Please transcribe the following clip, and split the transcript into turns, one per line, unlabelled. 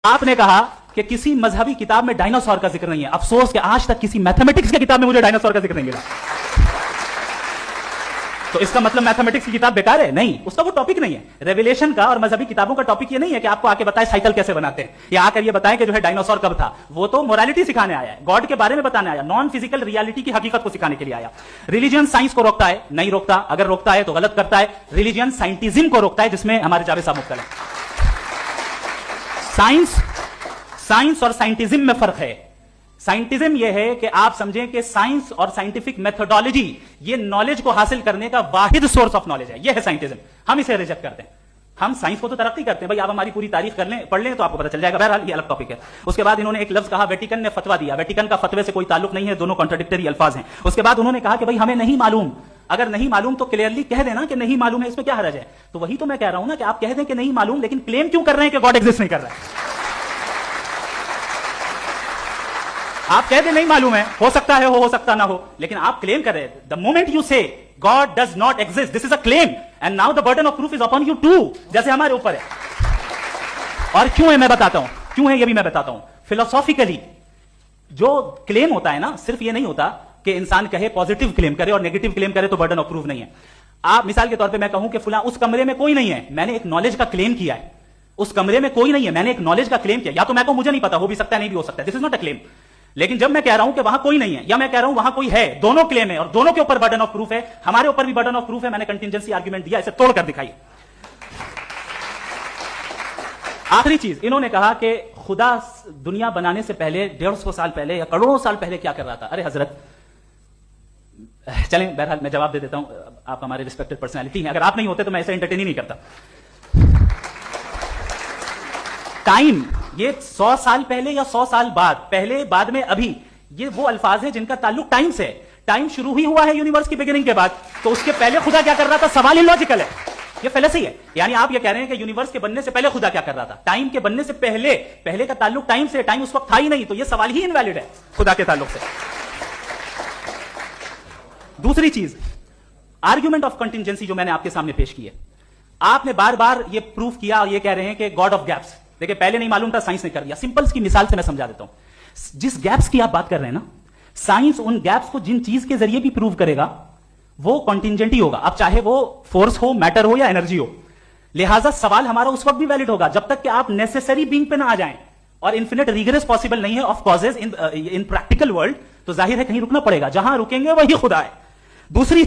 آپ نے کہا کہ کسی مذہبی کتاب میں ڈائناسور کا ذکر نہیں ہے. افسوس کہ آج تک کسی میتھمیٹکس کی کتاب میں مجھے ڈائناسور کا ذکر نہیں ملا. تو اس کا مطلب میتھمیٹکس کی کتاب بیکار ہے؟ نہیں, اس کا وہ ٹاپک نہیں ہے. ریویلیشن کا اور مذہبی کتابوں کا ٹاپک یہ نہیں ہے کہ آپ کو آ کے بتائے سائیکل کیسے بناتے ہیں, یا آ کر یہ بتائیں کہ جو ہے ڈائناسور کب تھا. وہ تو مورالٹی سکھانے آیا ہے, گاڈ کے بارے میں بتانے آیا, نان فزیکل ریالٹی کی حقیقت کو سکھانے کے لیے آیا. ریلیجن سائنس کو روکتا ہے؟ نہیں روکتا. اگر روکتا ہے تو غلط کرتا ہے. ریلیجن سائنٹزم کو روکتا ہے, جس میں ہمارے جاوید صاحب مبتلا ہیں. سائنس اور سائنٹزم میں فرق ہے. سائنٹزم یہ ہے کہ آپ سمجھیں کہ سائنس اور سائنٹیفک میتھڈالوجی یہ نالج کو حاصل کرنے کا واحد سورس آف نالج ہے. یہ ہے سائنٹزم. ہم اسے ریجیکٹ کرتے ہیں. ہم سائنس کو تو ترقی کرتے ہیں, بھائی آپ ہماری پوری تاریخ کر لیں, پڑھ لیں تو آپ کو پتہ چل جائے گا. بہرحال یہ الگ ٹاپک ہے. اس کے بعد انہوں نے ایک لفظ کہا, ویٹیکن نے فتوا دیا. ویٹیکن کا فتوے سے کوئی تعلق نہیں ہے, دونوں کانٹراڈکٹری الفاظ ہیں. اس کے بعد انہوں نے کہا کہ بھائی ہمیں نہیں معلوم. اگر نہیں معلوم تو کلیئرلی کہہ دینا کہ نہیں معلوم ہے, اس میں کیا حرج ہے. تو وہی تو میں کہہ رہا ہوں نا کہ آپ کہہ دیں کہ نہیں معلوم, لیکن کلیم کیوں کر رہے ہیں کہ گاڈ ایگزسٹ نہیں کر رہا ہے. آپ کہہ دیں نہیں معلوم ہے, ہو سکتا ہے ہو سکتا نہ ہو, لیکن آپ کلیم کر رہے ہیں. The moment you say God does not exist, this is a claim, and now the burden of proof is upon you too, جیسے ہمارے اوپر ہے. اور کیوں ہے میں بتاتا ہوں, کیوں ہے یہ بھی میں بتاتا ہوں. فلسافیکلی جو کلیم ہوتا ہے نا, صرف یہ نہیں ہوتا کہ انسان کہے پازیٹیو کلیم کرے اور نیگیٹو کلیم کرے تو برڈن آف پروف نہیں ہے. آپ مثال کے طور پہ میں کہوں کہ فلاں اس کمرے میں کوئی نہیں ہے, میں نے ایک نالج کا کلیم کیا ہے. اس کمرے میں کوئی نہیں ہے, میں نے ایک نالج کا کلیم کیا. یا تو میں کہوں مجھے نہیں پتا, ہو بھی سکتا ہے نہیں بھی ہو سکتا ہے, دس از ناٹ اے کلیم. لیکن جب میں کہہ رہا ہوں کہ وہاں کوئی نہیں ہے, یا میں کہہ رہا ہوں وہاں کوئی ہے, دونوں کلیم ہے اور دونوں کے اوپر برڈن آف پروف ہے. ہمارے اوپر بھی برڈن آف پروف ہے. میں نے کنٹینجنسی آرگومنٹ دیا, اسے توڑ کر دکھائی. آخری چیز, انہوں نے کہا کہ خدا دنیا بنانے سے پہلے 150 سال پہلے یا کروڑوں سال پہلے کیا کر رہا تھا. ارے حضرت, چلیں بہرحال میں جواب دے دیتا ہوں. آپ ہمارے ریسپیکٹڈ پرسنالٹی ہیں, اگر آپ نہیں ہوتے تو میں ایسے انٹرٹین ہی نہیں کرتا. ٹائم, یہ 100 سال پہلے یا 100 سال بعد, پہلے بعد میں ابھی, یہ وہ الفاظ ہیں جن کا تعلق ٹائم سے ہے. ٹائم شروع ہی ہوا ہے یونیورس کی بگننگ کے بعد, تو اس کے پہلے خدا کیا کر رہا تھا, سوال الوجیکل ہے. یہ فلسفی ہے. یعنی آپ یہ کہہ رہے ہیں کہ یونیورس کے بننے سے پہلے خدا کیا کر رہا تھا. ٹائم کے بننے سے پہلے کا تعلق ٹائم سے, ٹائم اس وقت تھا ہی نہیں, تو یہ سوال ہی انویلڈ ہے خدا کے تعلق سے. دوسری چیز, آرگیومنٹ آف کنٹینجنسی جو میں نے آپ کے سامنے پیش کی ہے, آپ نے بار بار یہ پروف کیا اور یہ کہہ رہے ہیں کہ گاڈ آف گیپس. دیکھیں, پہلے نہیں معلوم تھا, سائنس نے کر دیا. سمپل کی مثال سے میں سمجھا دیتا ہوں. جس گیپس کی آپ بات کر رہے ہیں نا, سائنس ان گیپس کو جن چیز کے ذریعے بھی پروو کرے گا وہ کنٹینجنٹ ہی ہوگا. اب چاہے وہ فورس ہو, میٹر ہو یا انرجی ہو. لہٰذا سوال ہمارا اس وقت بھی ویلڈ ہوگا جب تک کہ آپ نیسیسری بینگ پہ نہ آ جائیں. اور انفینٹ ریگریس پاسبل نہیں ہے of causes in practical world, تو ظاہر ہے کہیں رکنا پڑے گا. جہاں رکیں گے وہی خدا ہے. دوسری